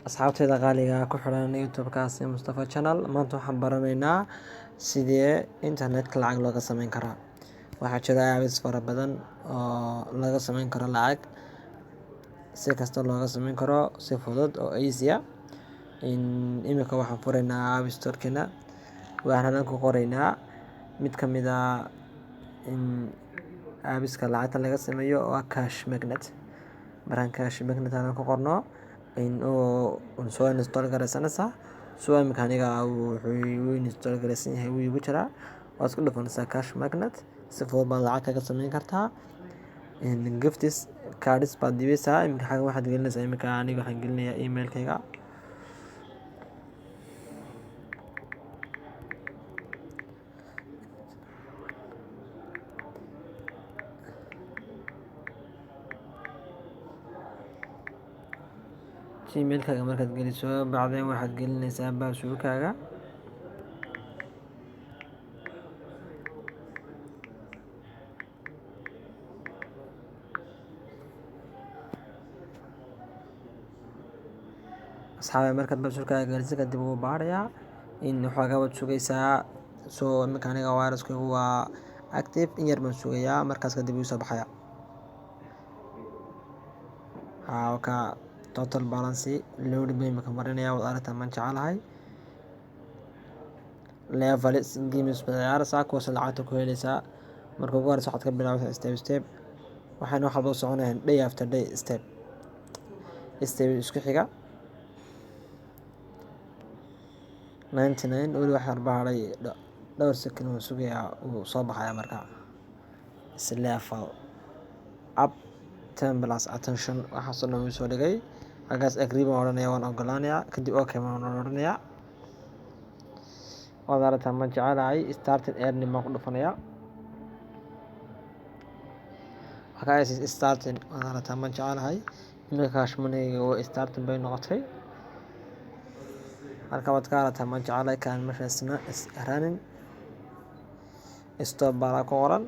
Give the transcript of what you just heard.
asxaabtayda qaaliga ku xiran youtube-kaasi Mustafa channel. Maanta waxaan baranaynaa sidee internetka lacag looga sameyn karaa. Waxaa jira apps fara badan oo laga sameyn karo lacag, si kasta looga sameyn karo si fudud oo easy ah. Imika waxaan furaynaa app store-keena, waxaan ku qoraynaa mid ka mid ah apps-ka lacagta laga sameeyo oo cash magnet. Markaan cash magnet aan ku qorno soo install garaysanaysaa. Soo imika aniga wuxuu install garaysan yahay wuu igu jiraa. Waad isku dhufanaysaa cash magnet, si fudud baad lacag kaga sameyn kartaa. Gifts cards baad dibaysaa. Imika waxaad gelinaysaa, imika aniga waxaan gelinayaa email-kayga. email-kaaga markaad geliso bacdeen waxaad gelinaysaa password-kaaga. asxaabe markaad password-kaaga geliso kadib wuu baarayaa waxoogaa waad sugaysaa. Soo imika aniga wireless-kaygu waa active, in yar baan sugayaa, markaas kadib wuu soo baxayaa. Total balance load bay imika marinaya. Waad aragtaa maan jecelahay levels games baad ciyaaraysaa, kuwaas lacagta ku helaysaa. Marka ugu horeysa waxaad ka bilaabaysaa step waxaana waxaad u soconayaan day after day, step isku xiga. 99 weli wax yar baa hadhay, dhowr second waan sugayaa, wuu soo baxayaa. Marka is level up 10 plus attention waxaasoo dhan wuu soo dhigay. Halkaas agree baan odhanayaa, waan ogolaanayaa, kadib okay baan odhanayaa. waad aragtaa maan jecelahay starting earning baan ku dhufanayaa. halkaas starting waad aragtaa maan jecelahay. imika cash money-ga waa starting bay noqotay. halka waad ka aragtaa maan jecelahay kaan meeshaasna is running stop baa ku qoran.